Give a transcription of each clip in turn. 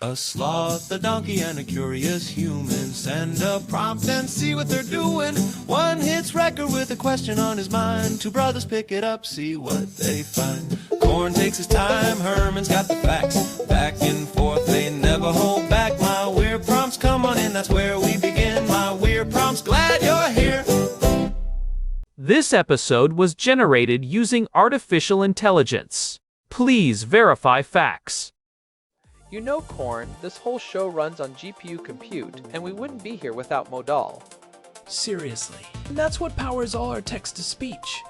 A sloth, a donkey, and a curious human. Send a prompt and see what they're doing. One hits record with a question on his mind. Two brothers pick it up, see what they find. Corn takes his time, Herman's got the facts. Back and forth, they never hold back. My weird prompts, come on in, that's where we begin. My weird prompts, glad you're here. This episode was generated using artificial intelligence. Please verify facts. You know, Corn, this whole show runs on GPU compute, and we wouldn't be here without Modal. Seriously. And that's what powers all our text-to-speech.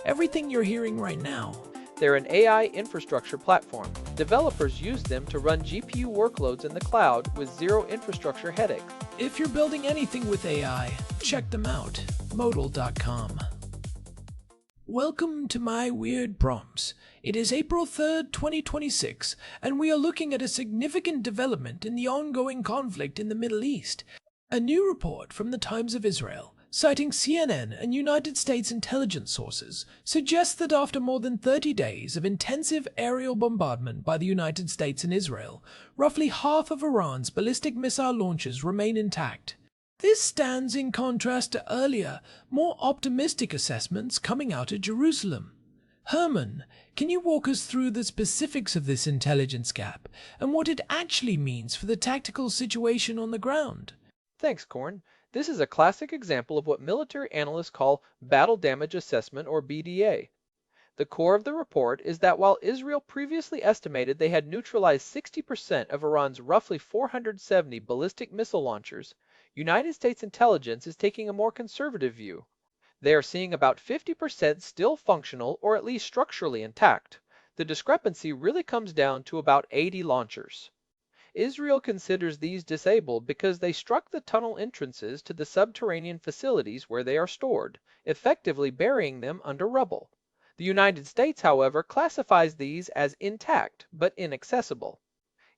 Everything you're hearing right now. They're an AI infrastructure platform. Developers use them to run GPU workloads in the cloud with zero infrastructure headaches. If you're building anything with AI, check them out. Modal.com. Welcome to my weird prompts. It is April 3rd, 2026, and we are looking at a significant development in the ongoing conflict in the Middle East. A new report from the Times of Israel, citing CNN and United States intelligence sources, suggests that after more than 30 days of intensive aerial bombardment by the United States and Israel, roughly half of Iran's ballistic missile launches remain intact. This stands in contrast to earlier, more optimistic assessments coming out of Jerusalem. Herman, can you walk us through the specifics of this intelligence gap and what it actually means for the tactical situation on the ground? Thanks, Corn. This is a classic example of what military analysts call battle damage assessment, or BDA. The core of the report is that while Israel previously estimated they had neutralized 60% of Iran's roughly 470 ballistic missile launchers, United States intelligence is taking a more conservative view. They are seeing about 50% still functional or at least structurally intact. The discrepancy really comes down to about 80 launchers. Israel considers these disabled because they struck the tunnel entrances to the subterranean facilities where they are stored, effectively burying them under rubble. The United States, however, classifies these as intact but inaccessible.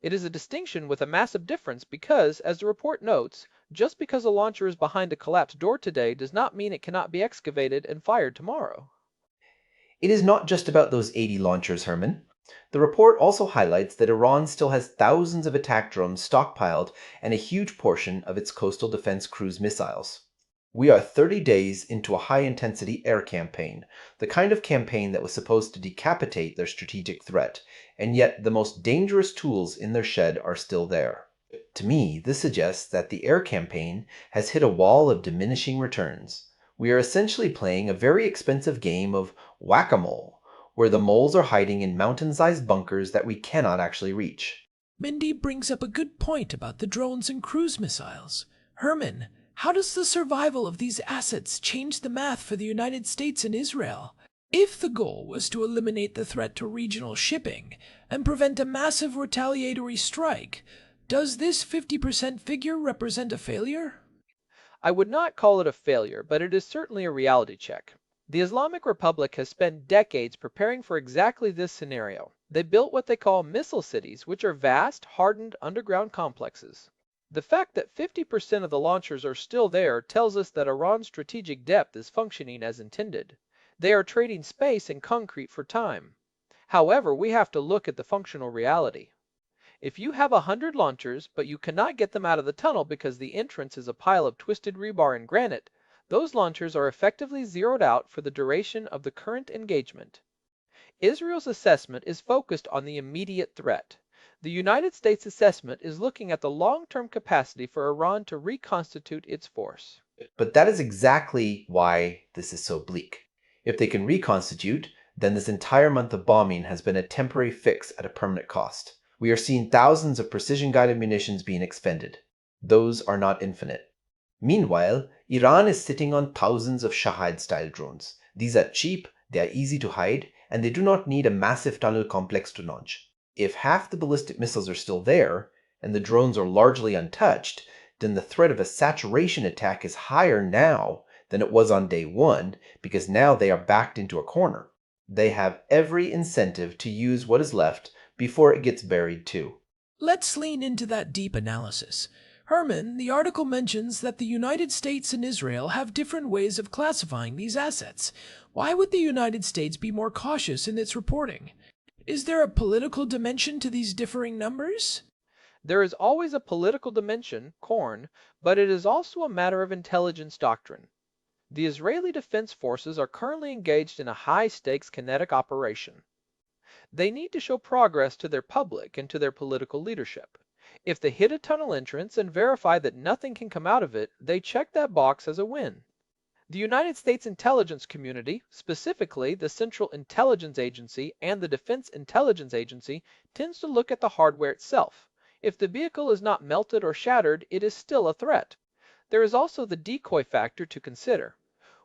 It is a distinction with a massive difference because, as the report notes, just because a launcher is behind a collapsed door today does not mean it cannot be excavated and fired tomorrow. It is not just about those 80 launchers, Herman. The report also highlights that Iran still has thousands of attack drones stockpiled and a huge portion of its coastal defense cruise missiles. We are 30 days into a high-intensity air campaign, the kind of campaign that was supposed to decapitate their strategic threat, and yet the most dangerous tools in their shed are still there. To me, this suggests that the air campaign has hit a wall of diminishing returns. We are essentially playing a very expensive game of whack-a-mole, where the moles are hiding in mountain-sized bunkers that we cannot actually reach. Mindy brings up a good point about the drones and cruise missiles. Herman, how does the survival of these assets change the math for the United States and Israel? If the goal was to eliminate the threat to regional shipping and prevent a massive retaliatory strike, does this 50% figure represent a failure? I would not call it a failure, but it is certainly a reality check. The Islamic Republic has spent decades preparing for exactly this scenario. They built what they call missile cities, which are vast, hardened underground complexes. The fact that 50% of the launchers are still there tells us that Iran's strategic depth is functioning as intended. They are trading space and concrete for time. However, we have to look at the functional reality. If you have 100 launchers, but you cannot get them out of the tunnel because the entrance is a pile of twisted rebar and granite, those launchers are effectively zeroed out for the duration of the current engagement. Israel's assessment is focused on the immediate threat. The United States assessment is looking at the long-term capacity for Iran to reconstitute its force. But that is exactly why this is so bleak. If they can reconstitute, then this entire month of bombing has been a temporary fix at a permanent cost. We are seeing thousands of precision-guided munitions being expended. Those are not infinite. Meanwhile, Iran is sitting on thousands of Shahid-style drones. These are cheap, they are easy to hide, and they do not need a massive tunnel complex to launch. If half the ballistic missiles are still there, and the drones are largely untouched, then the threat of a saturation attack is higher now than it was on day one, because now they are backed into a corner. They have every incentive to use what is left before it gets buried too. Let's lean into that deep analysis. Herman, the article mentions that the United States and Israel have different ways of classifying these assets. Why would the United States be more cautious in its reporting? Is there a political dimension to these differing numbers? There is always a political dimension, corn, but it is also a matter of intelligence doctrine. The Israeli Defense Forces are currently engaged in a high-stakes kinetic operation. They need to show progress to their public and to their political leadership. If they hit a tunnel entrance and verify that nothing can come out of it, they check that box as a win. The United States intelligence community, specifically the Central Intelligence Agency and the Defense Intelligence Agency, tends to look at the hardware itself. If the vehicle is not melted or shattered, it is still a threat. There is also the decoy factor to consider.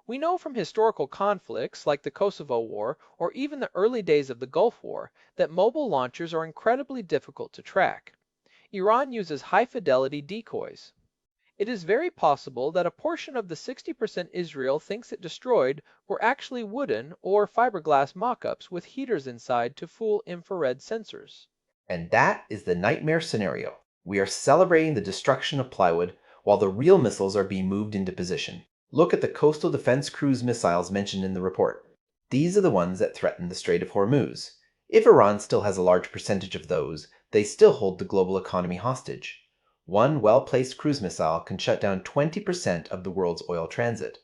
We know from historical conflicts like the Kosovo War or even the early days of the Gulf War that mobile launchers are incredibly difficult to track. Iran uses high-fidelity decoys. It is very possible that a portion of the 60% Israel thinks it destroyed were actually wooden or fiberglass mock-ups with heaters inside to fool infrared sensors. And that is the nightmare scenario. We are celebrating the destruction of plywood while the real missiles are being moved into position. Look at the coastal defense cruise missiles mentioned in the report. These are the ones that threaten the Strait of Hormuz. If Iran still has a large percentage of those, they still hold the global economy hostage. One well-placed cruise missile can shut down 20% of the world's oil transit.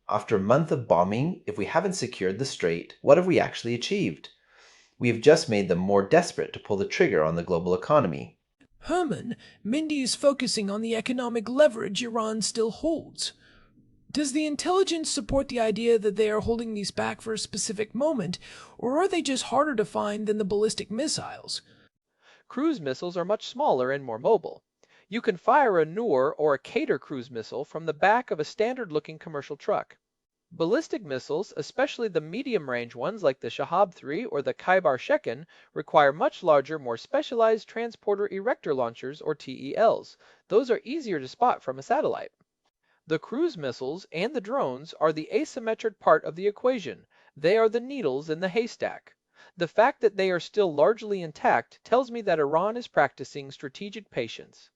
After a month of bombing, if we haven't secured the strait, what have we actually achieved? We have just made them more desperate to pull the trigger on the global economy. Herman, Mindy is focusing on the economic leverage Iran still holds. Does the intelligence support the idea that they are holding these back for a specific moment, or are they just harder to find than the ballistic missiles? Cruise missiles are much smaller and more mobile. You can fire a Noor or a Kater cruise missile from the back of a standard-looking commercial truck. Ballistic missiles, especially the medium-range ones like the Shahab 3 or the Khaibar Shekin, require much larger, more specialized transporter erector launchers or TELs. Those are easier to spot from a satellite. The cruise missiles and the drones are the asymmetric part of the equation. They are the needles in the haystack. The fact that they are still largely intact tells me that Iran is practicing strategic patience.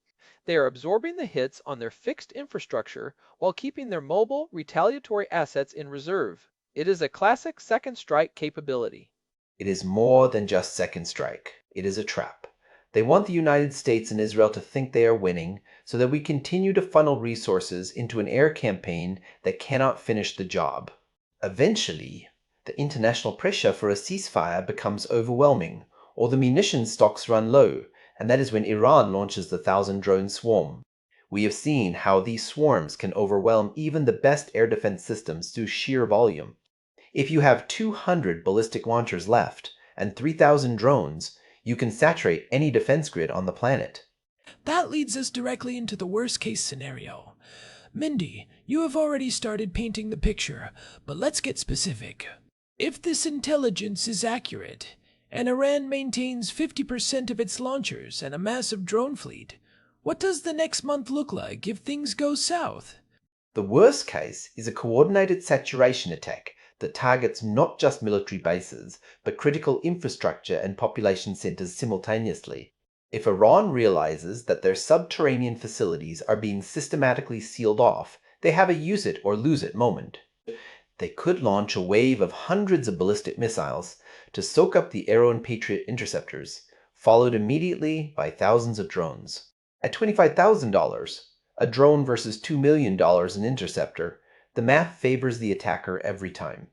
They are absorbing the hits on their fixed infrastructure while keeping their mobile, retaliatory assets in reserve. It is a classic second strike capability. It is more than just second strike. It is a trap. They want the United States and Israel to think they are winning so that we continue to funnel resources into an air campaign that cannot finish the job. Eventually, the international pressure for a ceasefire becomes overwhelming, or the munitions stocks run low, and that is when Iran launches the 1,000-drone swarm. We have seen how these swarms can overwhelm even the best air defense systems through sheer volume. If you have 200 ballistic launchers left and 3,000 drones, you can saturate any defense grid on the planet. That leads us directly into the worst-case scenario. Mindy, you have already started painting the picture, but let's get specific. If this intelligence is accurate, and Iran maintains 50% of its launchers and a massive drone fleet, what does the next month look like if things go south? The worst case is a coordinated saturation attack that targets not just military bases, but critical infrastructure and population centers simultaneously. If Iran realizes that their subterranean facilities are being systematically sealed off, they have a use it or lose it moment. They could launch a wave of hundreds of ballistic missiles to soak up the Arrow and Patriot interceptors, followed immediately by thousands of drones. At $25,000, a drone versus $2 million an interceptor, the math favors the attacker every time.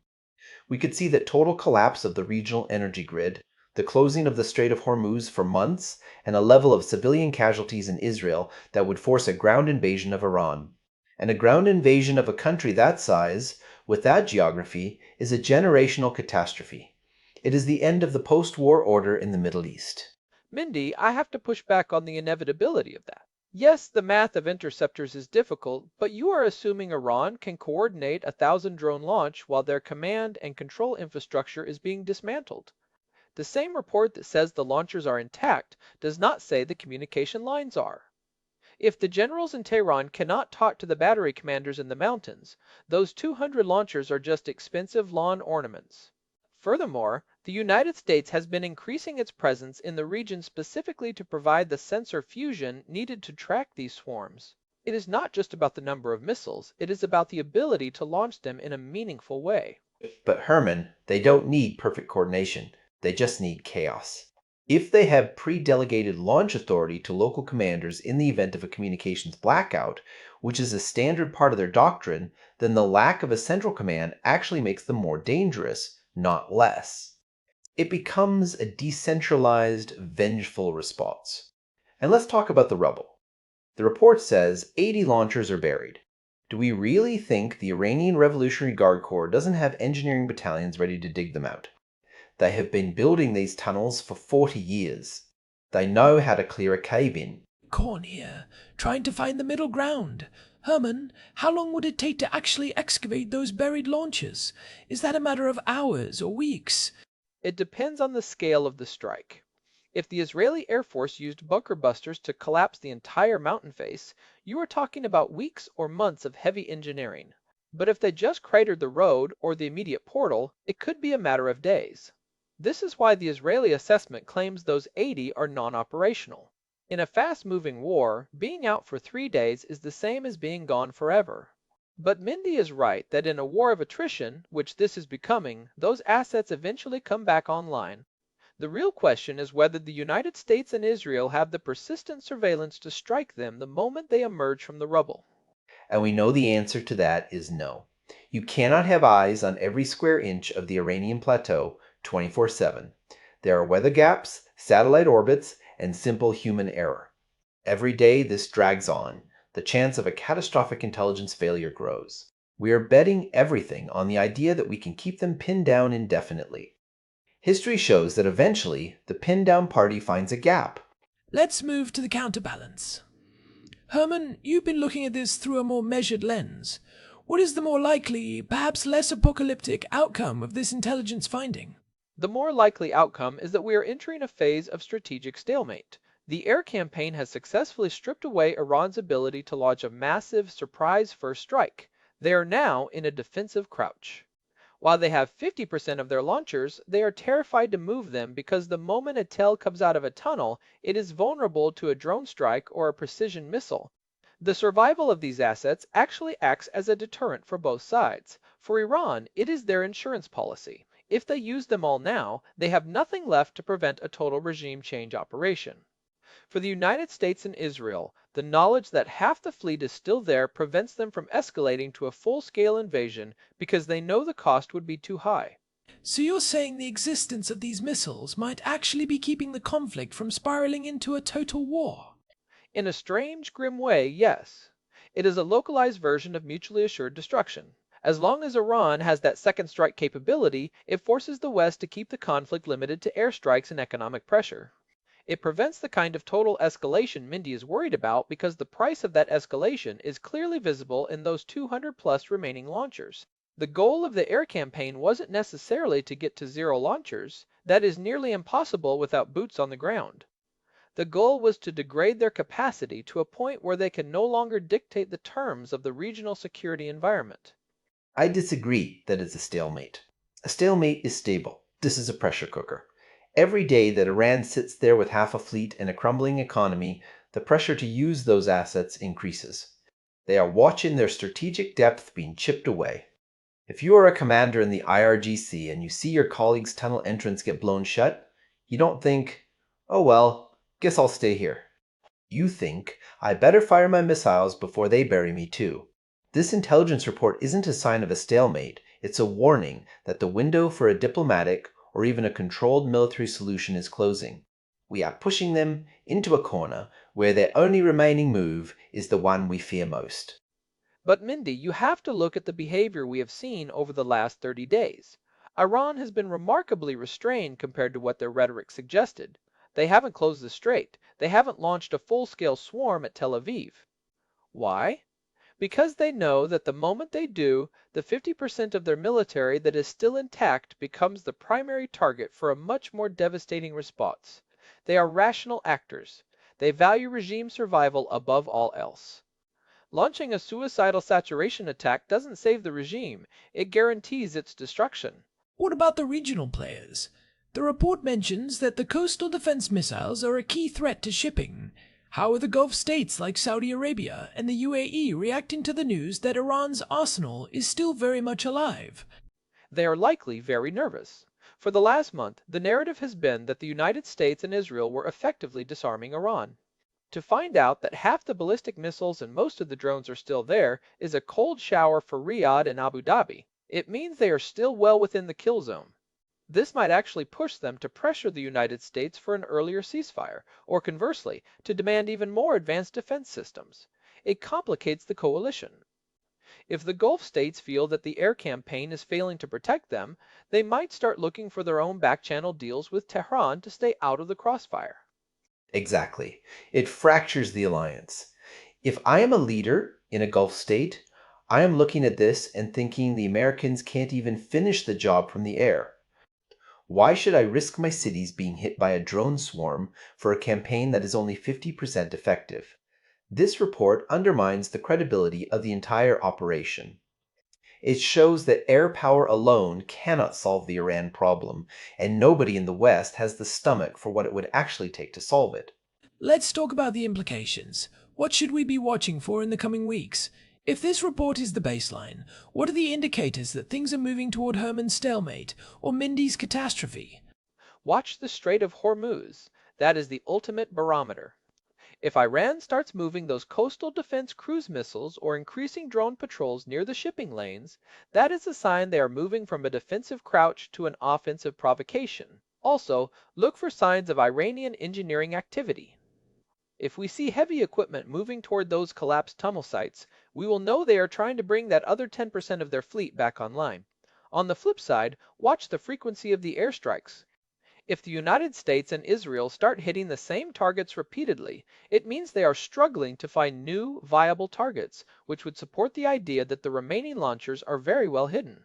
We could see that total collapse of the regional energy grid, the closing of the Strait of Hormuz for months, and a level of civilian casualties in Israel that would force a ground invasion of Iran. And a ground invasion of a country that size, with that geography, is a generational catastrophe. It is the end of the post-war order in the Middle East. Mindy, I have to push back on the inevitability of that. Yes, the math of interceptors is difficult, but you are assuming Iran can coordinate a 1,000-drone launch while their command and control infrastructure is being dismantled. The same report that says the launchers are intact does not say the communication lines are. If the generals in Tehran cannot talk to the battery commanders in the mountains, those 200 launchers are just expensive lawn ornaments. Furthermore, the United States has been increasing its presence in the region specifically to provide the sensor fusion needed to track these swarms. It is not just about the number of missiles, it is about the ability to launch them in a meaningful way. But Herman, they don't need perfect coordination. They just need chaos. If they have pre-delegated launch authority to local commanders in the event of a communications blackout, which is a standard part of their doctrine, then the lack of a central command actually makes them more dangerous, not less. It becomes a decentralized, vengeful response. And let's talk about the rubble. The report says 80 launchers are buried. Do we really think the Iranian Revolutionary Guard Corps doesn't have engineering battalions ready to dig them out? They have been building these tunnels for 40 years. They know how to clear a cave-in. Corn here, trying to find the middle ground. Herman, how long would it take to actually excavate those buried launches? Is that a matter of hours or weeks? It depends on the scale of the strike. If the Israeli Air Force used bunker busters to collapse the entire mountain face, you are talking about weeks or months of heavy engineering. But if they just cratered the road or the immediate portal, it could be a matter of days. This is why the Israeli assessment claims those 80 are non-operational. In a fast-moving war, being out for 3 days is the same as being gone forever. But Mindy is right that in a war of attrition, which this is becoming, those assets eventually come back online. The real question is whether the United States and Israel have the persistent surveillance to strike them the moment they emerge from the rubble. And we know the answer to that is no. You cannot have eyes on every square inch of the Iranian plateau 24/7. There are weather gaps, satellite orbits, and simple human error. Every day this drags on. The chance of a catastrophic intelligence failure grows. We are betting everything on the idea that we can keep them pinned down indefinitely. History shows that eventually the pinned down party finds a gap. Let's move to the counterbalance. Herman, you've been looking at this through a more measured lens. What is the more likely, perhaps less apocalyptic outcome of this intelligence finding? The more likely outcome is that we are entering a phase of strategic stalemate. The air campaign has successfully stripped away Iran's ability to launch a massive surprise first strike. They are now in a defensive crouch. While they have 50% of their launchers, they are terrified to move them because the moment a tail comes out of a tunnel, it is vulnerable to a drone strike or a precision missile. The survival of these assets actually acts as a deterrent for both sides. For Iran, it is their insurance policy. If they use them all now, they have nothing left to prevent a total regime change operation. For the United States and Israel, the knowledge that half the fleet is still there prevents them from escalating to a full-scale invasion because they know the cost would be too high. So you're saying the existence of these missiles might actually be keeping the conflict from spiraling into a total war? In a strange, grim way, yes. It is a localized version of mutually assured destruction. As long as Iran has that second strike capability, it forces the West to keep the conflict limited to airstrikes and economic pressure. It prevents the kind of total escalation Mindy is worried about because the price of that escalation is clearly visible in those 200+ remaining launchers. The goal of the air campaign wasn't necessarily to get to 0 launchers. That is nearly impossible without boots on the ground. The goal was to degrade their capacity to a point where they can no longer dictate the terms of the regional security environment. I disagree that it's a stalemate. A stalemate is stable. This is a pressure cooker. Every day that Iran sits there with half a fleet and a crumbling economy, the pressure to use those assets increases. They are watching their strategic depth being chipped away. If you are a commander in the IRGC and you see your colleague's tunnel entrance get blown shut, you don't think, oh well, guess I'll stay here. You think, I better fire my missiles before they bury me too. This intelligence report isn't a sign of a stalemate, it's a warning that the window for a diplomatic or even a controlled military solution is closing. We are pushing them into a corner where their only remaining move is the one we fear most. But Mindy, you have to look at the behavior we have seen over the last 30 days. Iran has been remarkably restrained compared to what their rhetoric suggested. They haven't closed the strait. They haven't launched a full-scale swarm at Tel Aviv. Why? Because they know that the moment they do, the 50% of their military that is still intact becomes the primary target for a much more devastating response. They are rational actors. They value regime survival above all else. Launching a suicidal saturation attack doesn't save the regime, it guarantees its destruction. What about the regional players? The report mentions that the coastal defense missiles are a key threat to shipping. How are the Gulf states like Saudi Arabia and the UAE reacting to the news that Iran's arsenal is still very much alive? They are likely very nervous. For the last month, the narrative has been that the United States and Israel were effectively disarming Iran. To find out that half the ballistic missiles and most of the drones are still there is a cold shower for Riyadh and Abu Dhabi. It means they are still well within the kill zone. This might actually push them to pressure the United States for an earlier ceasefire, or conversely, to demand even more advanced defense systems. It complicates the coalition. If the Gulf states feel that the air campaign is failing to protect them, they might start looking for their own back-channel deals with Tehran to stay out of the crossfire. Exactly. It fractures the alliance. If I am a leader in a Gulf state, I am looking at this and thinking the Americans can't even finish the job from the air. Why should I risk my cities being hit by a drone swarm for a campaign that is only 50% effective? This report undermines the credibility of the entire operation. It shows that air power alone cannot solve the Iran problem, and nobody in the West has the stomach for what it would actually take to solve it. Let's talk about the implications. What should we be watching for in the coming weeks? If this report is the baseline, what are the indicators that things are moving toward Herman's stalemate or Mindy's catastrophe? Watch the Strait of Hormuz. That is the ultimate barometer. If Iran starts moving those coastal defense cruise missiles or increasing drone patrols near the shipping lanes, that is a sign they are moving from a defensive crouch to an offensive provocation. Also, look for signs of Iranian engineering activity. If we see heavy equipment moving toward those collapsed tunnel sites, we will know they are trying to bring that other 10% of their fleet back online. On the flip side, watch the frequency of the airstrikes. If the United States and Israel start hitting the same targets repeatedly, it means they are struggling to find new, viable targets, which would support the idea that the remaining launchers are very well hidden.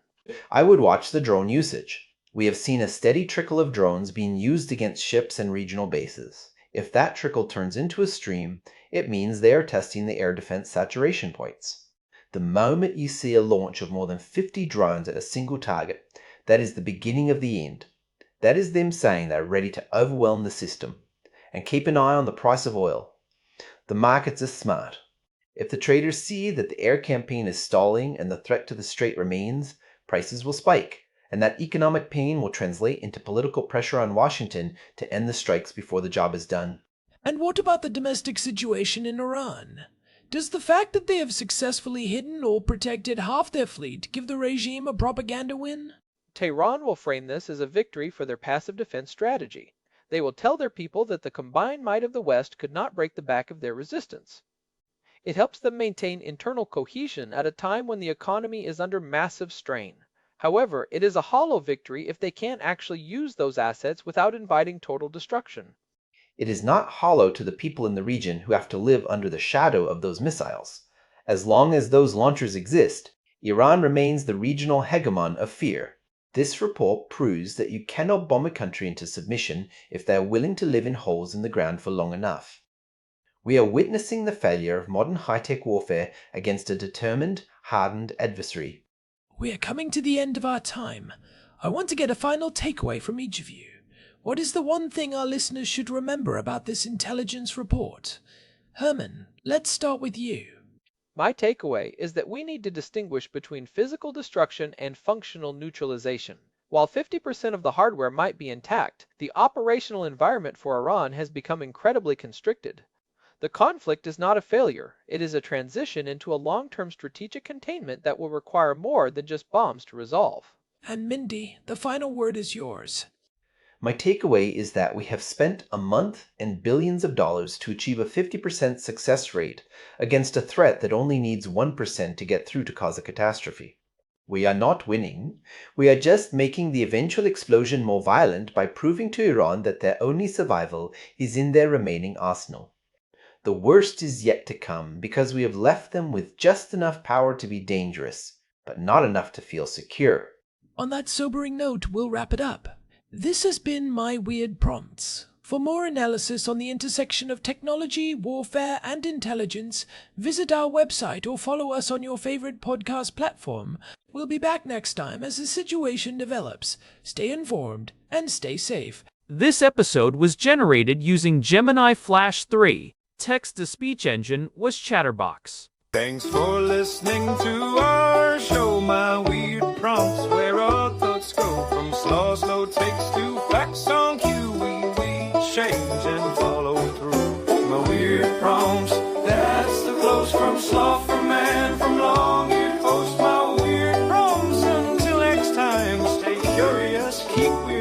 I would watch the drone usage. We have seen a steady trickle of drones being used against ships and regional bases. If that trickle turns into a stream, it means they are testing the air defense saturation points. The moment you see a launch of more than 50 drones at a single target, that is the beginning of the end. That is them saying they're ready to overwhelm the system. And keep an eye on the price of oil. The markets are smart. If the traders see that the air campaign is stalling and the threat to the strait remains, prices will spike, and that economic pain will translate into political pressure on Washington to end the strikes before the job is done. And what about the domestic situation in Iran? Does the fact that they have successfully hidden or protected half their fleet give the regime a propaganda win? Tehran will frame this as a victory for their passive defense strategy. They will tell their people that the combined might of the West could not break the back of their resistance. It helps them maintain internal cohesion at a time when the economy is under massive strain. However, it is a hollow victory if they can't actually use those assets without inviting total destruction. It is not hollow to the people in the region who have to live under the shadow of those missiles. As long as those launchers exist, Iran remains the regional hegemon of fear. This report proves that you cannot bomb a country into submission if they are willing to live in holes in the ground for long enough. We are witnessing the failure of modern high-tech warfare against a determined, hardened adversary. We are coming to the end of our time. I want to get a final takeaway from each of you. What is the one thing our listeners should remember about this intelligence report? Herman, let's start with you. My takeaway is that we need to distinguish between physical destruction and functional neutralization. While 50% of the hardware might be intact, the operational environment for Iran has become incredibly constricted. The conflict is not a failure. It is a transition into a long-term strategic containment that will require more than just bombs to resolve. And Mindy, the final word is yours. My takeaway is that we have spent a month and billions of dollars to achieve a 50% success rate against a threat that only needs 1% to get through to cause a catastrophe. We are not winning. We are just making the eventual explosion more violent by proving to Iran that their only survival is in their remaining arsenal. The worst is yet to come because we have left them with just enough power to be dangerous, but not enough to feel secure. On that sobering note, we'll wrap it up. This has been My Weird Prompts. For more analysis on the intersection of technology, warfare, and intelligence, visit our website or follow us on your favorite podcast platform. We'll be back next time as the situation develops. Stay informed and stay safe. This episode was generated using Gemini Flash 3. Text-to-speech engine was Chatterbox. Thanks for listening to our show, My Weird Prompts, where our thoughts go from slow to keep we